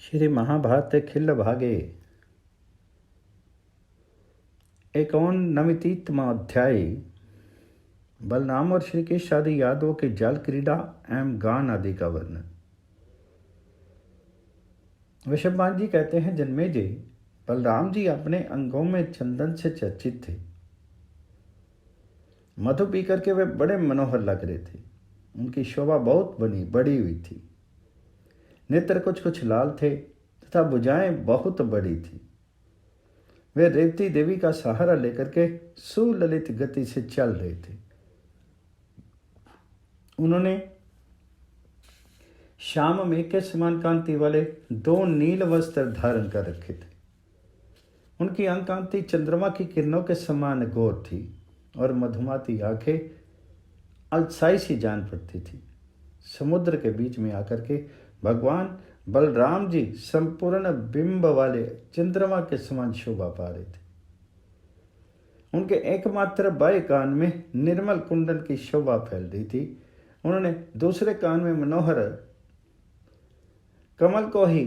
श्री महाभारत खिल भागे एकोननवतितम अध्याय। बलराम और श्री कृष्ण आदि यादवों की जल क्रीड़ा एवं गान आदि का वर्णन। वृषभान जी कहते हैं, जन्मेजय, बलराम जी अपने अंगों में चंदन से चर्चित थे। मधु पी करके वे बड़े मनोहर लग रहे थे। उनकी शोभा बहुत बड़ी हुई थी। नेत्र कुछ कुछ लाल थे तथा भुजाएं बहुत बड़ी थी। वे रेवती देवी का सहारा लेकर के सुललित गति से चल रहे थे। उन्होंने श्याम मेघ के समान कांति वाले 2 नील वस्त्र धारण कर रखे थे। उनकी अंग कांति चंद्रमा की किरणों के समान गोर थी और मधुमाती आंखें अलसाई सी जान पड़ती थी। समुद्र के बीच में आकर के भगवान बलराम जी संपूर्ण बिंब वाले चंद्रमा के समान शोभा पा रहे थे। उनके एकमात्र बाएं कान में निर्मल कुंडल की शोभा फैल रही थी। उन्होंने दूसरे कान में मनोहर कमल को ही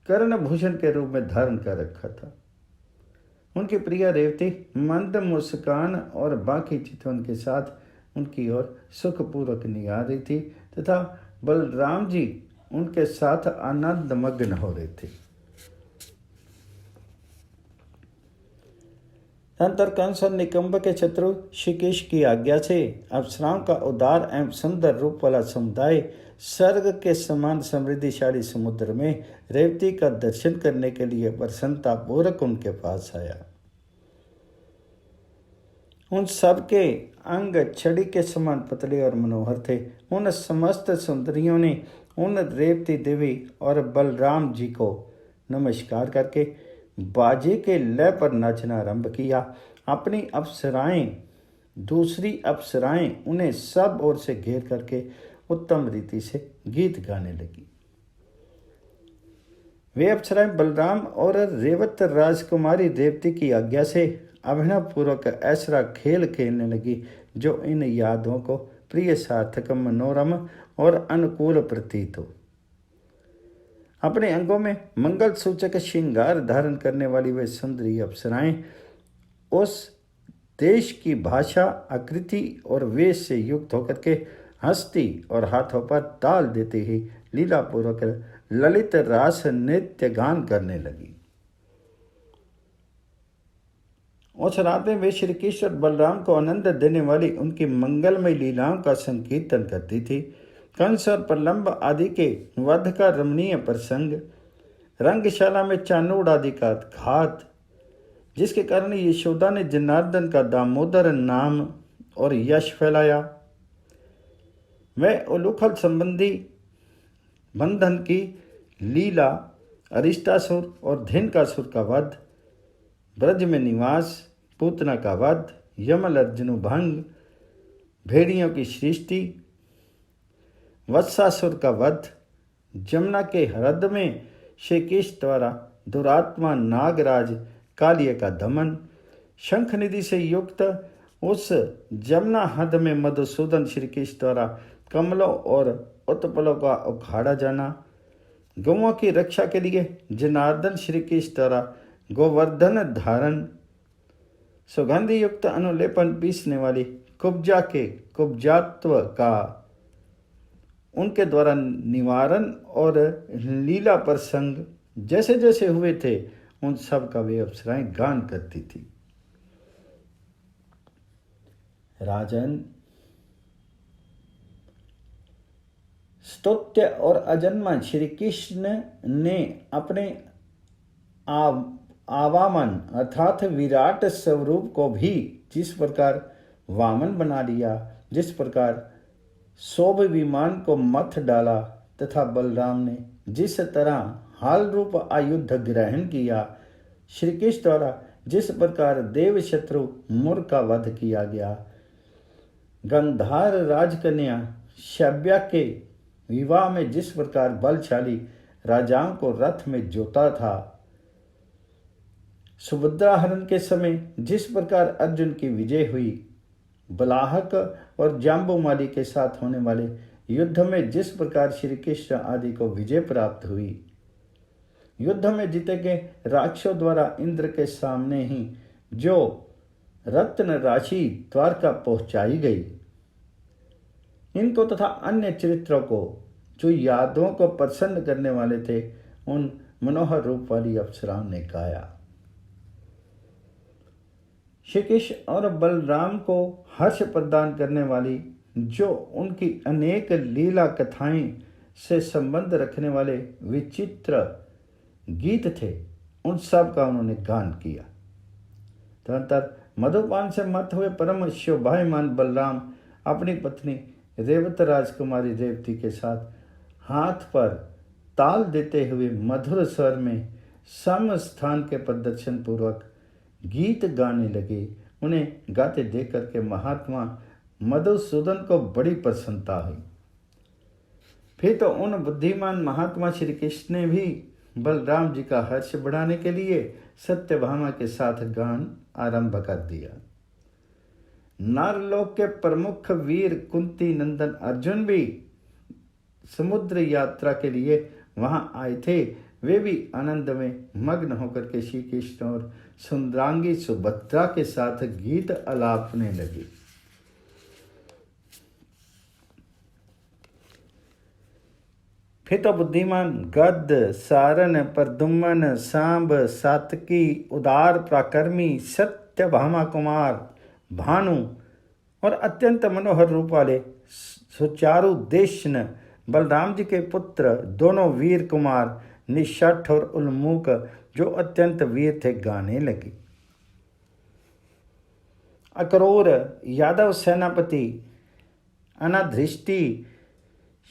कर्णभूषण के रूप में धारण कर रखा था। उनकी प्रिया रेवती मंद मुस्कान और बाकी चितवन के साथ उनकी ओर सुखपूर्वक निहार रही थी तथा बलराम जी उनके साथ आनंद मग्न हो रहे थे। तंत्र कंस और निकंब के शत्रु श्रीकेश की आज्ञा से अप्सराओं का उदार एवं सुंदर रूप वाला समुदाय स्वर्ग के समान समृद्धिशाली समुद्र में रेवती का दर्शन करने के लिए प्रसन्नता पूर्वक उनके पास आया। उन सब के अंग छड़ी के समान पतले और मनोहर थे। उन समस्त सुंदरियों ने उन रेवती देवी और बलराम जी को नमस्कार करके बाजे के लय पर नाचना आरंभ किया। अपनी अप्सराएं, दूसरी अप्सराएं उन्हें सब ओर से घेर करके उत्तम रीति से गीत गाने लगी। वे अप्सराएं बलराम और रेवत राजकुमारी रेवती की आज्ञा से अभिनव पूर्वक ऐसा खेल खेलने लगी जो इन यादों को प्रिय, सार्थक, मनोरम और अनुकूल प्रतीत हो। अपने अंगों में मंगल सूचक श्रृंगार धारण करने वाली वे सुंदरी अप्सराएं उस देश की भाषा, आकृति और वेश से युक्त होकर के हंसती और हाथों पर ताल देते ही लीलापूर्वक ललित रास नृत्य गान करने लगी। उस रात में वे श्री कृष्ण और बलराम को आनंद देने वाली उनकी मंगलमय लीलाओं का संकीर्तन करती थी। कंस और प्रलंब आदि के वध का रमणीय प्रसंग, रंगशाला में चानूड़ आदि का घात, जिसके कारण यशोदा ने जनार्दन का दामोदर नाम और यश फैलाया, वह उलूखल संबंधी बंधन की लीला, अरिष्टासुर और धिनकासुर का वध, ब्रज में निवास, पूतना का वध, यमल अर्जुन भंग, भेड़ियों की सृष्टि, वत्सासुर का वध, जमुना के ह्रद में श्री कृष्ण द्वारा दुरात्मा नागराज कालिय का दमन, शंख निधि से युक्त उस जमुना हद में मधुसूदन श्री कृष्ण द्वारा कमलों और उत्पलों का उखाड़ा जाना, गौओं की रक्षा के लिए जनार्दन श्री कृष्ण द्वारा गोवर्धन धारण, सुगंधि युक्त अनुलेपन पीसने वाली कुब्जा के कुब्जात्व का उनके द्वारा निवारण और लीला प्रसंग जैसे जैसे हुए थे उन सब का वे अप्सराएं गान करती थी। राजन, स्तुत्य और अजन्मा श्री कृष्ण ने अपने आवामन अर्थात विराट स्वरूप को भी जिस प्रकार वामन बना लिया, जिस प्रकार शोभ विमान को मथ डाला तथा बलराम ने जिस तरह हाल रूप आयुध ग्रहण किया, श्री कृष्ण द्वारा जिस प्रकार देव शत्रु मुर का वध किया गया, गंधार राजकन्या शव्या के विवाह में जिस प्रकार बलशाली राजाओं को रथ में जोता था, सुभद्रा हरण के समय जिस प्रकार अर्जुन की विजय हुई, बलाहक और जाम्बुमाली के साथ होने वाले युद्ध में जिस प्रकार श्री कृष्ण आदि को विजय प्राप्त हुई, युद्ध में जीते गए राक्षसों द्वारा इंद्र के सामने ही जो रत्न राशि द्वारका पहुंचाई गई, इनको तथा अन्य चरित्रों को जो यादों को प्रसन्न करने वाले थे, उन मनोहर रूप वाली अप्सराओं ने गाया। श्री कृष्ण और बलराम को हर्ष प्रदान करने वाली जो उनकी अनेक लीला कथाएं से संबंध रखने वाले विचित्र गीत थे, उन सब का उन्होंने गान किया। तदनंतर मधुपान से मत हुए परम शोभायमान बलराम अपनी पत्नी रेवत राजकुमारी रेवती के साथ हाथ पर ताल देते हुए मधुर स्वर में सम स्थान के प्रदर्शन पूर्वक गीत गाने लगे। उन्हें गाते देख करके महात्मा मधुसूदन को बड़ी प्रसन्नता हुई। फिर तो उन बुद्धिमान महात्मा श्री कृष्ण ने भी बलराम जी का हर्ष बढ़ाने के लिए सत्यभामा के साथ गान आरंभ कर दिया। नारलोक के प्रमुख वीर कुंती नंदन अर्जुन भी समुद्र यात्रा के लिए वहां आए थे। वे भी आनंद में मग्न होकर के श्री कृष्ण और सुंदरांगी सुभद्रा के साथ गीत आलापने लगे। फिर तो बुद्धिमान गद, सारन, प्रद्युम्न, सांब, सातकी, उदार, प्राकर्मी, सत्यभामा कुमार, भानु और अत्यंत मनोहर रूप वाले सुचारु देशन बलराम जी के पुत्र दोनों वीर कुमार निषठ और उल्मुक जो अत्यंत वीर थे गाने लगे। अक्रूर, यादव सेनापति, अनाधृष्टि,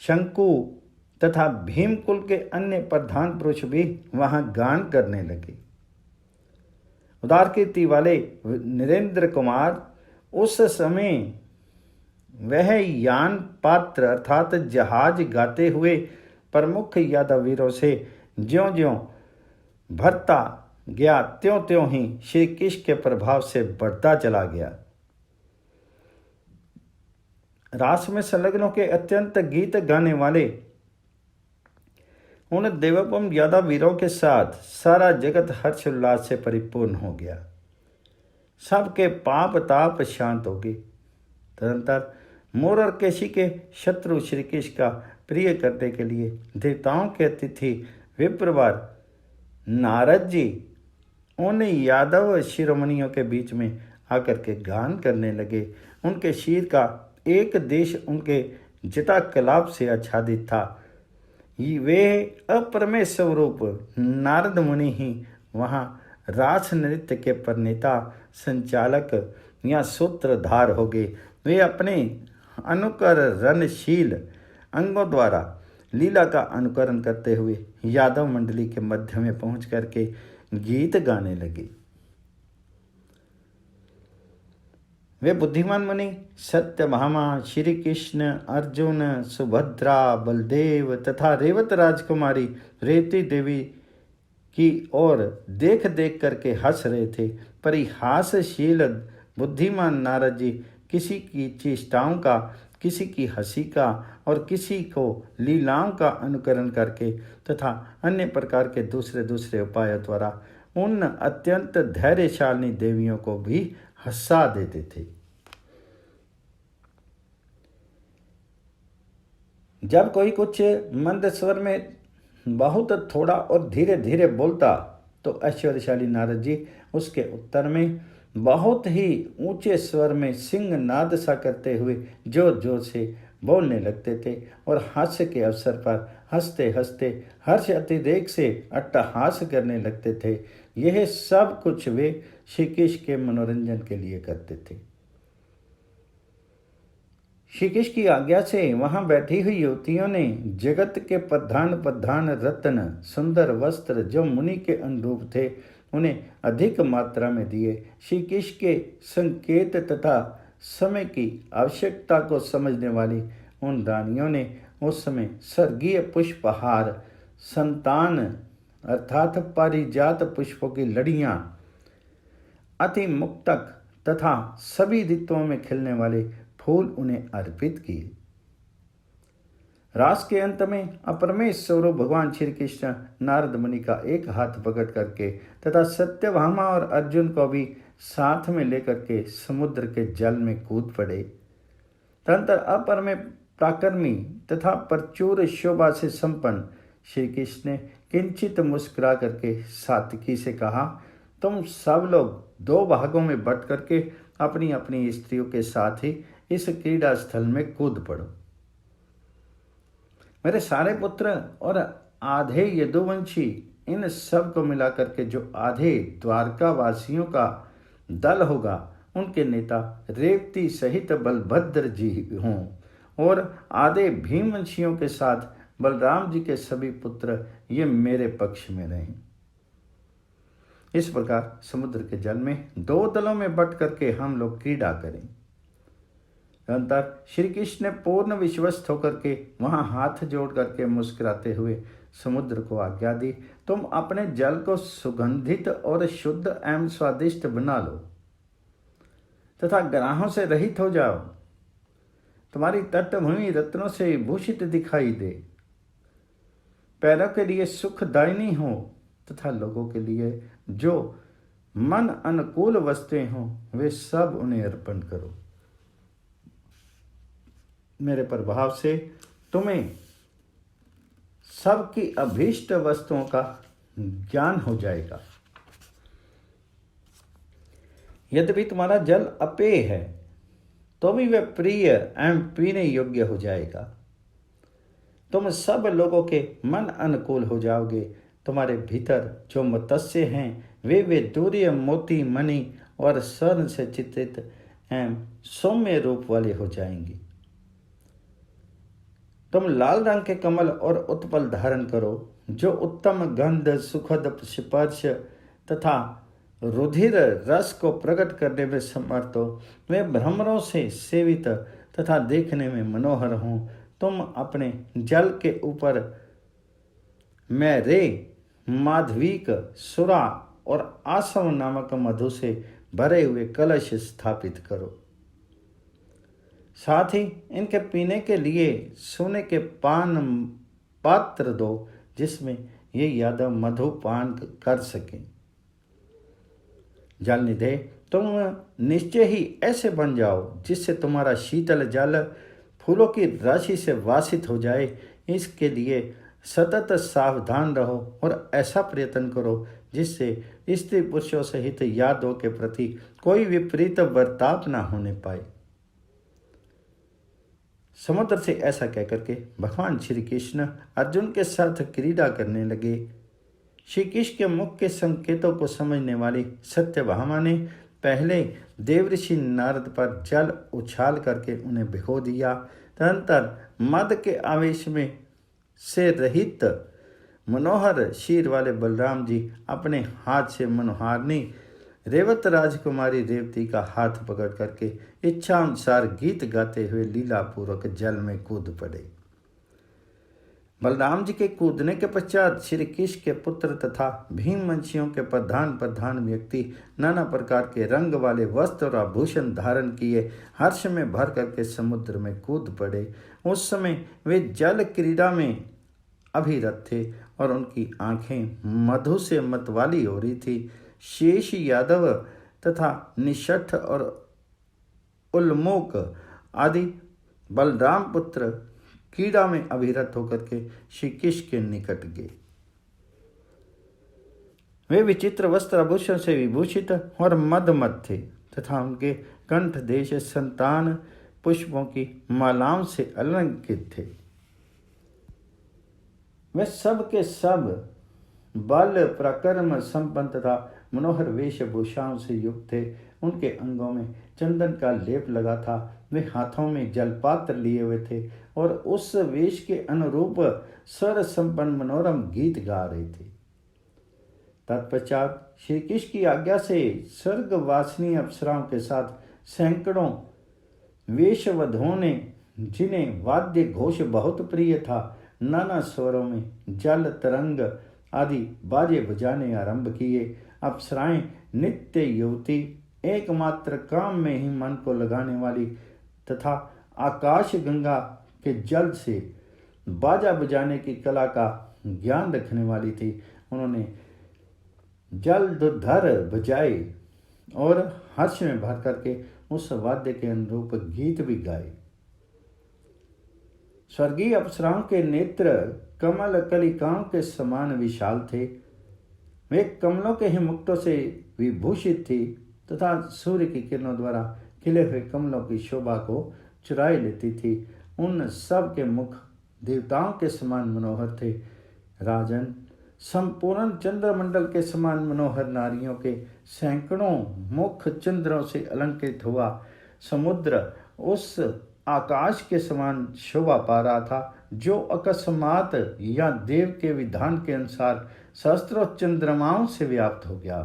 शंकु तथा भीमकुल के अन्य प्रधान पुरुष भी वहां गान करने लगे। उदार कीर्ति वाले नरेंद्र कुमार उस समय वह यान पात्र अर्थात जहाज गाते हुए प्रमुख यादव वीरों से ज्यों ज्यों भरता गया त्यों त्यों ही श्री कृष्ण के प्रभाव से बढ़ता चला गया। रास में संलग्न होकर अत्यंत गीत गाने वाले उन देवोपम यादव वीरों के साथ सारा जगत हर्षोल्लास से परिपूर्ण हो गया। सबके पाप ताप शांत हो गए। तदनंतर मोर और केशी के शत्रु श्री कृष्ण का प्रिय करने के लिए देवताओं के अतिथि विप्रवर नारद जी उन यादव शिरोमणियों के बीच में आकर के गान करने लगे। उनके शीर का एक देश उनके जटा कलाप से आच्छादित था। वे अप्रमेय स्वरूप नारद मुनि ही वहाँ रास नृत्य के प्रणेता, संचालक या सूत्रधार हो गए। वे अपने अनुकरणशील अंगों द्वारा लीला का अनुकरण करते हुए यादव मंडली के मध्य में पहुंच करके गीत गाने लगे। वे बुद्धिमान मुनि सत्यभामा, श्री कृष्ण, अर्जुन, सुभद्रा, बलदेव तथा रेवत राजकुमारी रेवती देवी की ओर देख देख करके हंस रहे थे। परिहासशील बुद्धिमान नारद जी किसी की चेष्टाओं का, किसी की हंसी का और किसी को लीलाओं का अनुकरण करके तथा अन्य प्रकार के दूसरे दूसरे उपायों द्वारा उन अत्यंत धैर्यशालिनी देवियों को भी हंसा देते थे। जब कोई कुछ मंद स्वर में बहुत थोड़ा और धीरे धीरे बोलता तो ऐश्वर्यशाली नारद जी उसके उत्तर में बहुत ही ऊंचे स्वर में सिंह नाद सा करते हुए जोर जोर से बोलने लगते थे और हास्य के अवसर पर हंसते हंसते हर्ष अतिरेक से अट्टहास करने लगते थे। यह सब कुछ वे श्री कृष्ण के मनोरंजन के लिए करते थे। श्री कृष्ण की आज्ञा से वहां बैठी हुई युवतियों ने जगत के प्रधान रत्न सुंदर वस्त्र जो मुनि के अनुरूप थे उन्हें अधिक मात्रा में दिए। श्री कृष्ण के संकेत तथा समय की आवश्यकता को समझने वाली उन रानियों ने उस समय स्वर्गीय पुष्पहार, संतान अर्थात पारिजात पुष्पों की लड़ियां, अति मुक्तक तथा सभी ऋतुओं में खिलने वाले फूल उन्हें अर्पित किए। रास के अंत में अपरमेश स्वरूप भगवान श्री कृष्ण नारद मुनि का एक हाथ पकड़ करके तथा सत्यभामा और अर्जुन को भी साथ में लेकर के समुद्र के जल में कूद पड़े। तदंतर अपर में प्राकर्मी तथा प्रचुर शोभा से संपन्न श्री कृष्ण ने किंचित मुस्कुरा करके सात्विकी से कहा, तुम सब लोग दो भागों में बट करके अपनी अपनी स्त्रियों के साथ ही इस क्रीड़ा स्थल में कूद पड़ो। मेरे सारे पुत्र और आधे यदुवंशी इन सब को मिला करके जो आधे द्वारका वासियों का दल होगा उनके नेता रेवती सहित बलभद्र जी हों और आधे भीमवंशियों के साथ बलराम जी के सभी पुत्र ये मेरे पक्ष में रहें। इस प्रकार समुद्र के जल में दो दलों में बट करके हम लोग क्रीड़ा करें। अनंतर श्री कृष्ण ने पूर्ण विश्वस्त होकर के वहां हाथ जोड़ करके मुस्कुराते हुए समुद्र को आज्ञा दी, तुम अपने जल को सुगंधित और शुद्ध एवं स्वादिष्ट बना लो तथा ग्राहों से रहित हो जाओ। तुम्हारी तटभूमि रत्नों से भूषित दिखाई दे, पैरों के लिए सुखदायिनी हो तथा लोगों के लिए जो मन अनुकूल वस्तुएं हों वे सब उन्हें अर्पण करो। मेरे प्रभाव से तुम्हें सबकी अभीष्ट वस्तुओं का ज्ञान हो जाएगा। यद्यपि तुम्हारा जल अपेय है तो भी वह प्रिय एवं पीने योग्य हो जाएगा। तुम सब लोगों के मन अनुकूल हो जाओगे। तुम्हारे भीतर जो मत्स्य हैं वे दूर्य मोती मणि और स्वर्ण से चित्रित एवं सौम्य रूप वाले हो जाएंगे। तुम लाल रंग के कमल और उत्पल धारण करो जो उत्तम गंध सुखद स्पर्श तथा रुधिर रस को प्रकट करने में समर्थ हो। वे भ्रमरों से सेवित तथा देखने में मनोहर हों। तुम अपने जल के ऊपर मैरे माधविक सुरा और आसव नामक मधु से भरे हुए कलश स्थापित करो। साथ ही इनके पीने के लिए सोने के पान पात्र दो जिसमें ये यादव मधु पान कर सकें। जल निधे तुम निश्चय ही ऐसे बन जाओ जिससे तुम्हारा शीतल जल फूलों की राशि से वासित हो जाए। इसके लिए सतत सावधान रहो और ऐसा प्रयत्न करो जिससे स्त्री पुरुषों सहित यादवों के प्रति कोई विपरीत बर्ताव न होने पाए। समुद्र से ऐसा कहकर के भगवान श्री कृष्ण अर्जुन के साथ क्रीड़ा करने लगे। श्री कृष्ण के मुख के संकेतों को समझने वाली सत्यभामा ने पहले देवऋषि नारद पर जल उछाल करके उन्हें भिगो दिया। तदनंतर मद के आवेश में से रहित मनोहर शीर वाले बलराम जी अपने हाथ से मनोहारिणी रेवत राजकुमारी रेवती का हाथ पकड़ करके इच्छा अनुसार गीत गाते हुए लीला पूर्वक जल में कूद पड़े। बलराम जी के कूदने के पश्चात श्री कृष्ण के पुत्र तथा भीमवंशियों के प्रधान व्यक्ति नाना प्रकार के रंग वाले वस्त्र और आभूषण धारण किए हर्ष में भर करके समुद्र में कूद पड़े। उस समय वे जल क्रीड़ा में अभिरत थे और उनकी आंखें मधु से मतवाली हो रही थी। शेष यादव तथा निषठ और उल्मोक आदि बलराम पुत्र क्रीड़ा में अभिरत होकर के श्री कृष्ण के निकट गए। वे विचित्र वस्त्र आभूषण से विभूषित और मदमत थे तथा उनके कंठ देश संतान पुष्पों की मालाओं से अलंकृत थे। वे सब के सब बल पराक्रम संपन्न तथा मनोहर वेशभूषाओं से युक्त थे। उनके अंगों में चंदन का लेप लगा था। वे हाथों में जलपात्र लिए हुए थे और उस वेश के अनुरूप स्वर संपन्न मनोरम गीत गा रहे थे। तत्पश्चात श्री कृष्ण की आज्ञा से स्वर्गवासिनी अप्सराओं के साथ सैकड़ों वेशवधुओं ने, जिन्हें वाद्य घोष बहुत प्रिय था, नाना स्वरों में जल तरंग आदि बाजे बजाने आरंभ किए। अप्सराएं नित्य युवती, एकमात्र काम में ही मन को लगाने वाली तथा आकाश गंगा के जल से बाजा बजाने की कला का ज्ञान रखने वाली थी। उन्होंने जलधर बजाए और हर्ष में भर करके उस वाद्य के अनुरूप गीत भी गाए। स्वर्गीय अप्सराओं के नेत्र कमल कलिकाओं के समान विशाल थे। वे कमलों के ही मुक्तों से विभूषित थी तथा सूर्य की किरणों द्वारा खिले हुए कमलों की शोभा को चुराए लेती थी। उन सब के मुख देवताओं के समान मनोहर थे। राजन, संपूर्ण चंद्रमंडल के समान मनोहर नारियों के सैकड़ों मुख चंद्रों से अलंकृत हुआ समुद्र उस आकाश के समान शोभा पा रहा था, जो अकस्मात या देव के विधान के अनुसार सहस्त्रों चंद्रमाओं से व्याप्त हो गया।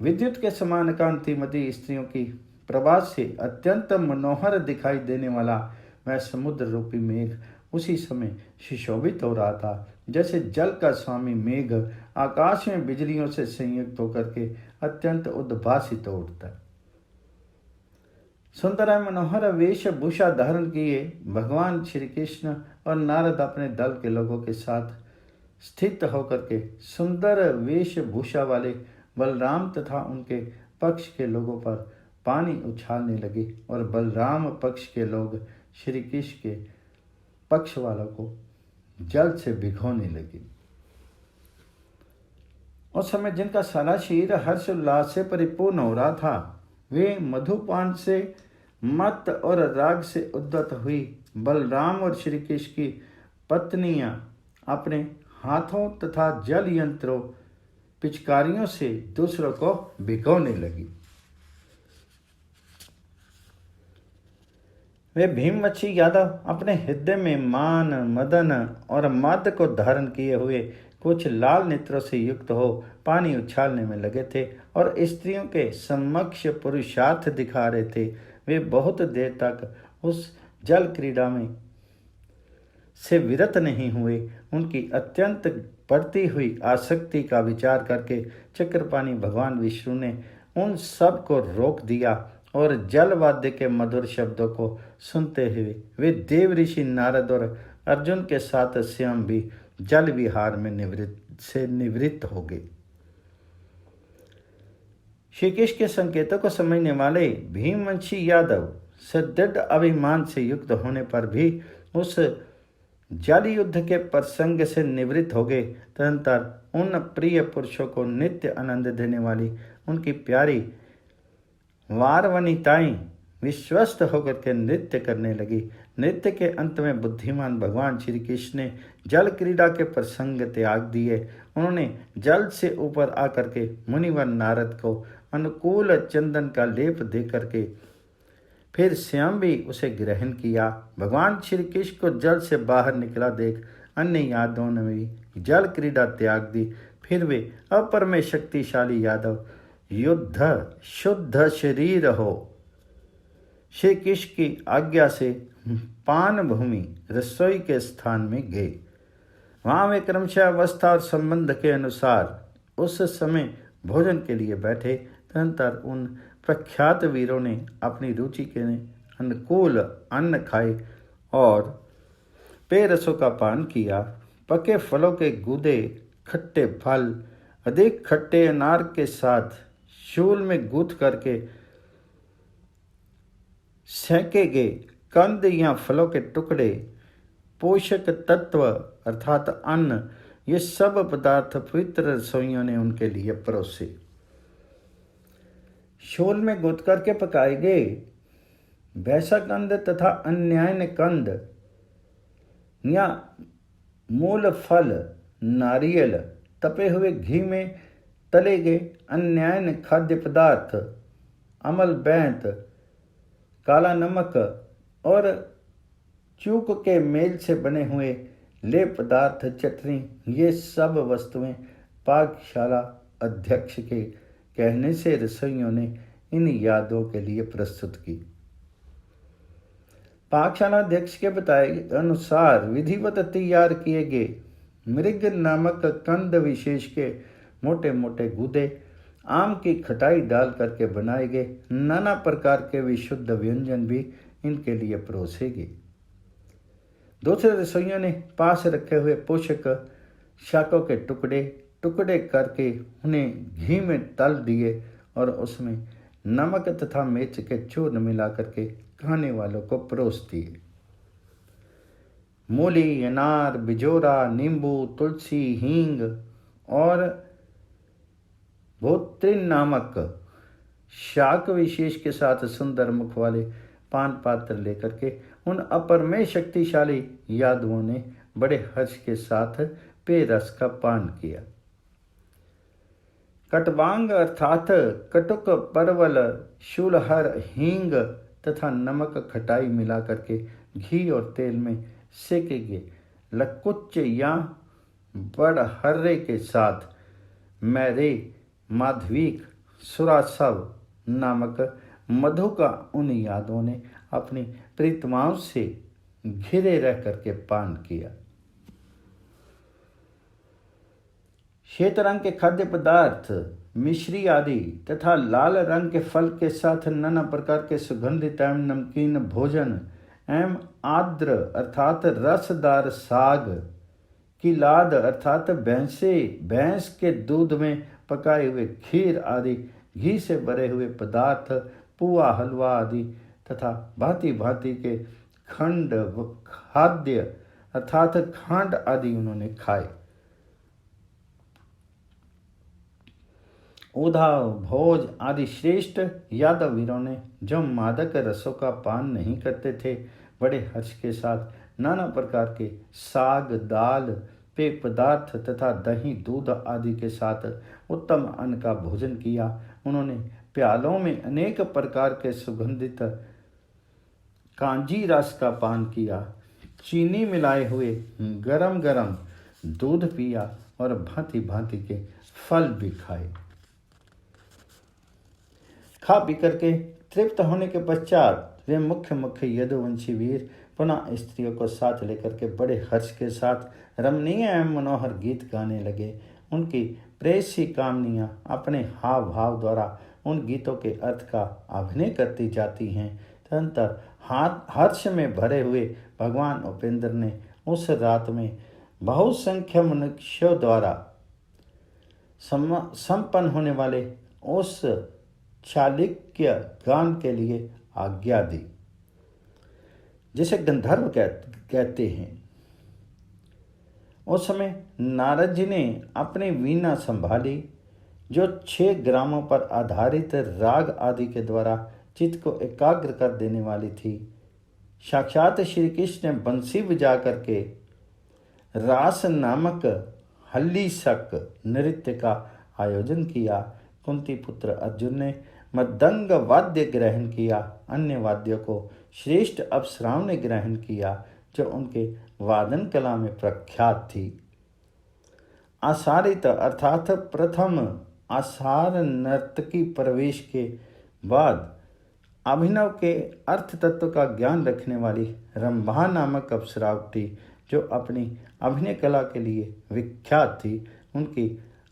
विद्युत के समान कांतिमती स्त्रियों की प्रभा से अत्यंत मनोहर दिखाई देने वाला वह समुद्र रूपी मेघ उसी समय सुशोभित हो रहा था, जैसे जल का स्वामी मेघ आकाश में बिजलियों से संयुक्त होकर के अत्यंत उद्भासित हो उठता है। सुंदर मनोहर वेशभूषा धारण किए भगवान श्री कृष्ण और नारद अपने दल के लोगों के साथ स्थित होकर के सुंदर वेशभूषा वाले बलराम तथा उनके पक्ष के लोगों पर पानी उछालने लगे और बलराम पक्ष के लोग श्री कृष्ण के पक्ष वालों को जल से भिगोने लगे। उस समय जिनका सारा शरीर हर्षोल्लास से परिपूर्ण हो रहा था, वे मधुपान से मत और राग से उद्यत हुई बलराम और श्री कृष्ण की पत्नियां अपने हाथों तथा जल यंत्रों पिचकारियों से दूसरों को भिगोने लगी। वे भीमवच्छी यादव अपने हृदय में मान, मदन और मद को धारण किए हुए कुछ लाल नेत्रों से युक्त हो पानी उछालने में लगे थे और स्त्रियों के समक्ष पुरुषार्थ दिखा रहे थे। वे बहुत देर तक उस जल क्रीड़ा में से विरत नहीं हुए। उनकी अत्यंत बढ़ती हुई आसक्ति का विचार करके चक्रपाणी भगवान विष्णु ने उन सब को रोक दिया और जल वाद्य के मधुर शब्दों को सुनते हुए वे देव ऋषि नारद और अर्जुन के साथ स्वयं भी जल विहार में निवृत्त हो गए। श्री कृष्ण के संकेतों को समझने वाले भीमवंशी यादव सुदृढ़ अभिमान से युक्त होने पर भी उस जल युद्ध के प्रसंग से निवृत्त हो गए। तदनंतर उन प्रिय पुरुषों को नित्य आनंद देने वाली उनकी प्यारी वारवनिताएं विश्वस्त होकर के नृत्य करने लगी। नृत्य के अंत में बुद्धिमान भगवान श्री कृष्ण ने जल क्रीड़ा के प्रसंग त्याग दिए। उन्होंने जल से ऊपर आकर के मुनिवर नारद को अनुकूल चंदन का लेप दे करके फिर स्वयं भी उसे ग्रहण किया। भगवान श्री कृष्ण को जल से बाहर निकला देख अन्य यादवों ने भी जल क्रीड़ा त्याग दी। फिर वे अपर में शक्तिशाली यादव युद्ध शुद्ध शरीर हो श्री कृष्ण की आज्ञा से पान भूमि रसोई के स्थान में गए। वहाँ वे क्रमशः अवस्था और संबंध के अनुसार उस समय भोजन के लिए बैठे। तदनंतर उन प्रख्यात वीरों ने अपनी रुचि के अनुकूल अन्न खाए और पेय रसों का पान किया। पके फलों के गूदे, खट्टे फल, अधिक खट्टे अनार के साथ शूल में गूंथ करके सेके गए कंद या फलों के टुकड़े, पोषक तत्व अर्थात अन्न, ये सब पदार्थ पवित्र रसोइयों ने उनके लिए परोसे। शूल में गूंथ करके पकाए गए भैंसा कंद तथा अन्यायन कंद या मूल फल, नारियल, तपे हुए घी में तले गए अन्यायन खाद्य पदार्थ, अमल बैंत, काला नमक और चूक के मेल से बने हुए ले पदार्थ, चटनी, ये सब वस्तुएं पाकशाला अध्यक्ष के कहने से रसोइयों ने इन यादों के लिए प्रस्तुत की। पाकशाला अध्यक्ष के बताए अनुसार विधिवत तैयार किए गए मृग नामक कंद विशेष के मोटे मोटे गूदे आम की खटाई डाल करके बनाए गए नाना प्रकार के विशुद्ध व्यंजन भी इनके लिए परोसे गए। दूसरे रसोइयों ने पास रखे हुए पोषक शाकों के टुकड़े टुकड़े करके उन्हें घी में तल दिए और उसमें नमक तथा मिर्च के चूर्ण मिला करके खाने वालों को परोस दिए। मूली, अनार, बिजोरा, नींबू, तुलसी, हींग और भोत्रिन नामक शाक विशेष के साथ सुंदर मुख वाले पान पात्र लेकर के उन अपर में शक्तिशाली यादवों ने बड़े हर्ष के साथ पेय रस का पान किया। कटवांग अर्थात कटुक, परवल, शूलहर, हींग तथा नमक खटाई मिला करके घी और तेल में सेके गए लकुच या बड़हर्रे के साथ मैरे, माधवीक, सुरासव नामक मधु का उन यादवों ने अपनी प्रीतमाओं से घिरे रह करके पान किया। श्वेत रंग के खाद्य पदार्थ, मिश्री आदि तथा लाल रंग के फल के साथ नाना प्रकार के सुगंधित एवं नमकीन भोजन एवं आर्द्र अर्थात रसदार साग की लाद अर्थात भैंस के दूध में पकाए हुए खीर आदि, घी से भरे हुए पदार्थ, पुआ, हलवा आदि तथा भांति भांति के खंड खाद्य अर्थात खांड आदि उन्होंने खाए। उधाव, भोज आदि श्रेष्ठ यादव वीरों ने जो मादक रसों का पान नहीं करते थे, बड़े हर्ष के साथ नाना प्रकार के साग, दाल, पेय पदार्थ तथा दही, दूध आदि के साथ उत्तम अन्न का भोजन किया। उन्होंने प्यालों में अनेक प्रकार के सुगंधित कांजी रस का पान किया, चीनी मिलाए हुए गरम गरम दूध पिया और भांति भांति के फल भी खाए। खा पी करके तृप्त होने के पश्चात वे मुख्य यदुवंशी वीर पुनः स्त्रियों को साथ लेकर के बड़े हर्ष के साथ रमणीय एवं मनोहर गीत गाने लगे। उनकी प्रेयसी कामनियाँ अपने हाव भाव द्वारा उन गीतों के अर्थ का अभिनय करती जाती हैं। तदनंतर हर्ष में भरे हुए भगवान उपेंद्र ने उस रात में बहुसंख्य मनुष्यों द्वारा संपन्न होने वाले उस चालिक्य गान के लिए आज्ञा दी, जिसे गंधर्व कहते हैं। उस समय नारद जी ने अपनी वीणा संभाली, जो 6 ग्रामों पर आधारित राग आदि के द्वारा चित्त को एकाग्र कर देने वाली थी। साक्षात श्री कृष्ण ने बंसी बजा करके रास नामक हल्लीशक नृत्य का आयोजन किया। कुंती पुत्र अर्जुन ने मृदंग वाद्य ग्रहण किया। अन्य वाद्यों को श्रेष्ठ अप्सराओं ने ग्रहण किया, जो उनके वादन कला में प्रख्यात थी। आसारित अर्थात प्रथम आसार नर्तकी प्रवेश के बाद अभिनव के अर्थ तत्व का ज्ञान रखने वाली रंभा नामक अप्सरा उठी, जो अपनी अभिनय कला के लिए विख्यात थी। उनकी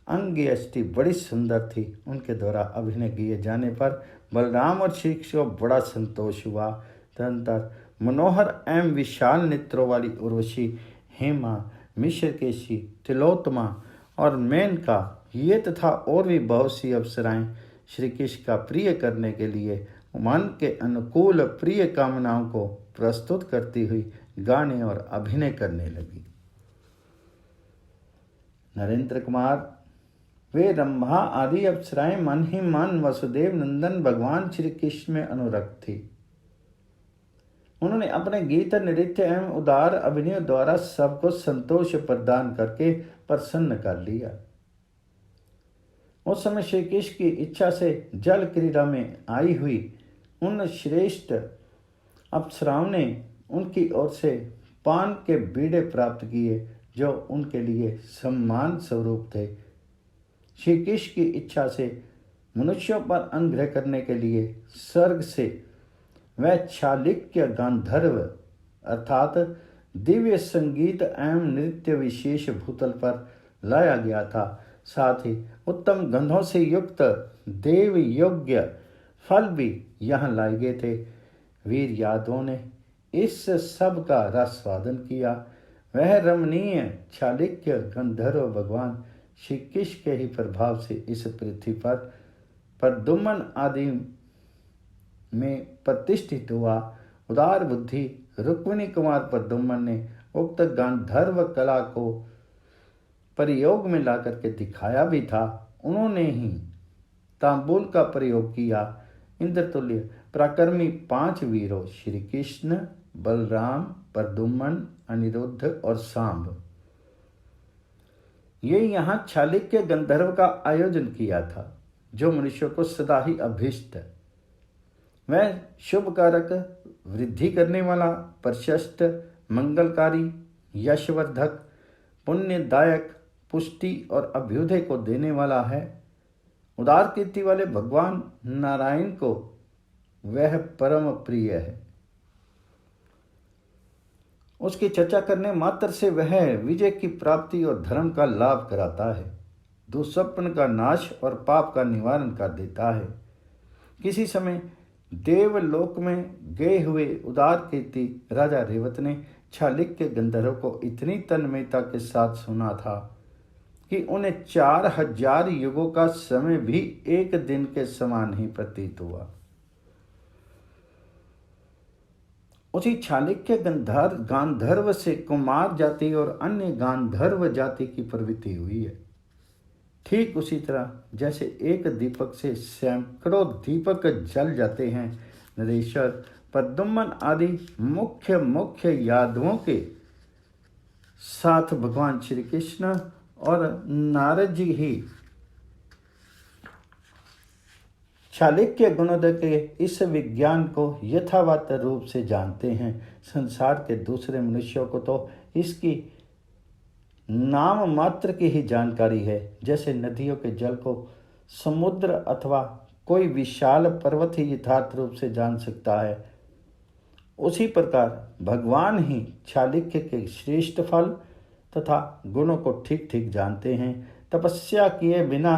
अंग्यष्टि बड़ी सुंदर थी। उनके द्वारा अभिनय किए जाने पर बलराम और श्री कृष्ण को बड़ा संतोष हुआ। तदनंतर मनोहर एवं विशाल नेत्रों वाली उर्वशी, हेमा, मिश्रकेशी, तिलोत्तमा और मेनका, ये तथा और भी बहुत सी अप्सराएं श्री कृष्ण का प्रिय करने के लिए मन के अनुकूल प्रिय कामनाओं को प्रस्तुत करती हुई गाने और अभिनय करने लगी। नरेंद्र कुमार, वे रंभा आदि अप्सराएं मन ही मन वसुदेव नंदन भगवान श्री कृष्ण में अनुरक्त थी। उन्होंने अपने गीत, नृत्य एवं उदार अभिनय द्वारा सबको संतोष प्रदान करके प्रसन्न कर लिया। उस समय श्री कृष्ण की इच्छा से जल क्रीड़ा में आई हुई उन श्रेष्ठ अप्सराओं ने उनकी ओर से पान के बीड़े प्राप्त किए, जो उनके लिए सम्मान स्वरूप थे। श्री कृष्ण की इच्छा से मनुष्यों पर अनुग्रह करने के लिए स्वर्ग से वह चालिक्य गांधर्व अर्थात दिव्य संगीत एवं नृत्य विशेष भूतल पर लाया गया था। साथ ही उत्तम गंधों से युक्त देव योग्य फल भी यहाँ लाए गए थे। वीर यादवों ने इस सब का रसास्वादन किया। वह रमणीय चालुक्य गंधर्व भगवान श्री कृष्ण के ही प्रभाव से इस पृथ्वी पर प्रद्युम्न आदि में प्रतिष्ठित हुआ। उदार बुद्धि रुक्मिणी कुमार प्रद्युम्न ने उक्त गांधर्व कला को प्रयोग में लाकर के दिखाया भी था। उन्होंने ही तांबूल का प्रयोग किया। इंद्रतुल्य पराक्रमी 5 वीरों श्री कृष्ण, बलराम, प्रद्युम्न, अनिरुद्ध और सांब, ये यहाँ चालुक्य गंधर्व का आयोजन किया था, जो मनुष्य को सदा ही अभीष्ट है। वह शुभ कारक, वृद्धि करने वाला, प्रशस्त, मंगलकारी, यशवर्धक, पुण्यदायक, पुष्टि और अभ्युदय को देने वाला है। उदार कीर्ति वाले भगवान नारायण को वह परम प्रिय है। उसकी चर्चा करने मात्र से वह विजय की प्राप्ति और धर्म का लाभ कराता है, दुःस्वप्न का नाश और पाप का निवारण कर देता है। किसी समय देवलोक में गए हुए उदार कीर्ति राजा रेवत ने चालुक्य गंधर्व को इतनी तन्मयता के साथ सुना था कि उन्हें 4000 युगों का समय भी एक दिन के समान ही प्रतीत हुआ। उसी चालुक्य गांधर्व से कुमार जाति और अन्य गांधर्व जाति की प्रवृत्ति हुई है। ठीक उसी तरह जैसे एक दीपक से सैकड़ों दीपक जल जाते हैं, नरेश्वर, प्रद्युम्न आदि मुख्य यादवों के साथ भगवान श्री कृष्ण और नारद जी ही चालुक्य गुणोदय के इस विज्ञान को यथावत रूप से जानते हैं। संसार के दूसरे मनुष्यों को तो इसकी नाम मात्र की ही जानकारी है। जैसे नदियों के जल को समुद्र अथवा कोई विशाल पर्वत ही यथार्थ रूप से जान सकता है, उसी प्रकार भगवान ही चालुक्य के श्रेष्ठ फल तथा गुणों को ठीक ठीक जानते हैं। तपस्या किए बिना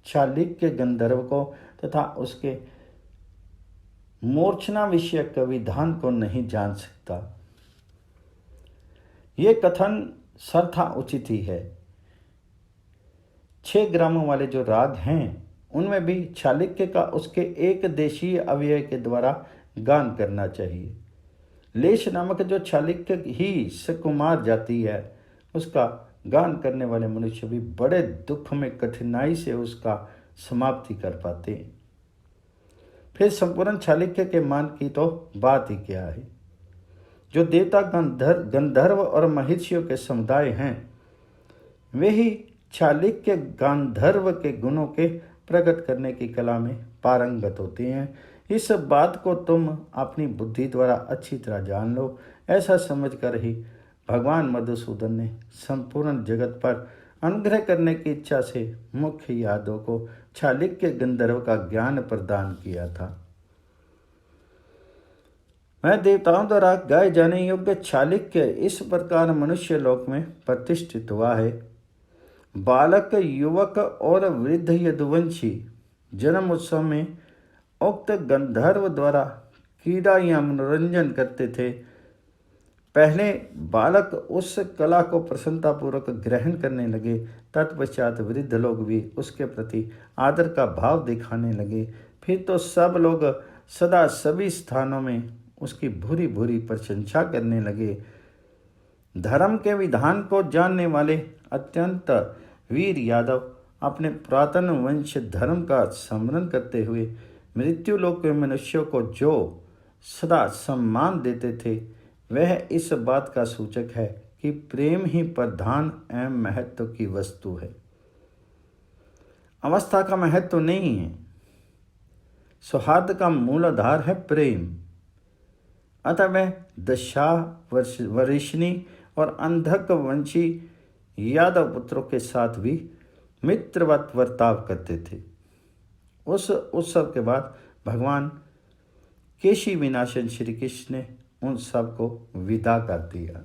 चालुक्य गंधर्व को तथा उसके मूर्छना विषयक विधान को नहीं जान सकता। ये कथन सर्था उचित ही है। 6 ग्रामों वाले जो राग हैं, उनमें भी चालुक्य का उसके एक देशीय अवयव के द्वारा गान करना चाहिए। लेश नामक जो चालुक्य ही सुकुमार जाति है, उसका गान करने वाले मनुष्य भी बड़े दुख में कठिनाई से उसका समाप्ति कर पाते हैं। फिर संपूर्ण चालुक्य के मान की तो बात ही क्या है। जो देवता गंधर्व और महिषियों के समुदाय हैं, वे ही चालुक्य गांधर्व के गुणों के प्रकट करने की कला में पारंगत होते हैं। इस बात को तुम अपनी बुद्धि द्वारा अच्छी तरह जान लो। ऐसा समझकर ही भगवान मधुसूदन ने संपूर्ण जगत पर अनुग्रह करने की इच्छा से मुख्य यादव को चालुक्य गंधर्व का ज्ञान प्रदान किया था। वह देवताओं द्वारा गाए जाने योग्य चालुक्य इस प्रकार मनुष्य लोक में प्रतिष्ठित हुआ है। बालक, युवक और वृद्ध यदुवंशी जन्म उत्सव में उक्त गंधर्व द्वारा क्रीड़ा या मनोरंजन करते थे। पहले बालक उस कला को प्रसन्नतापूर्वक ग्रहण करने लगे, तत्पश्चात वृद्ध लोग भी उसके प्रति आदर का भाव दिखाने लगे। फिर तो सब लोग सदा सभी स्थानों में उसकी भूरी भूरी प्रशंसा करने लगे। धर्म के विधान को जानने वाले अत्यंत वीर यादव अपने पुरातन वंश धर्म का स्मरण करते हुए मृत्यु लोक के मनुष्यों को जो सदा सम्मान देते थे, वह इस बात का सूचक है कि प्रेम ही प्रधान एवं महत्व की वस्तु है। अवस्था का महत्व नहीं है। सौहार्द का मूल आधार है प्रेम। अतः वह दशा वरिष्णी और अंधक वंशी यादव पुत्रों के साथ भी मित्रवत वर्ताव करते थे। उस उत्सव के बाद भगवान केशी विनाशन श्री कृष्ण ने उन सब को विदा कर दिया।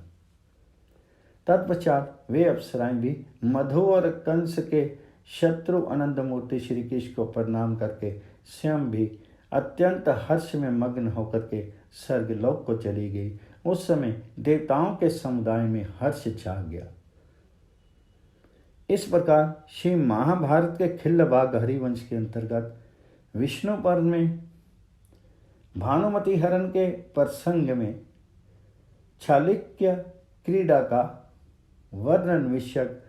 तत्पश्चात वे अप्सराएं भी मधु और कंस के शत्रु अनंत मूर्ति श्री कृष्ण को प्रणाम करके स्वयं भी अत्यंत हर्ष में मग्न होकर के स्वर्गलोक को चली गई उस समय देवताओं के समुदाय में हर्ष छा गया। इस प्रकार श्री महाभारत के खिल्लबाग हरिवंश के अंतर्गत विष्णु पर्व में भानुमति हरण के प्रसंग में चालुक्य क्रीड़ा का वर्णन विषयक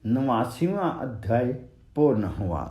89वां अध्याय पूर्ण हुआ।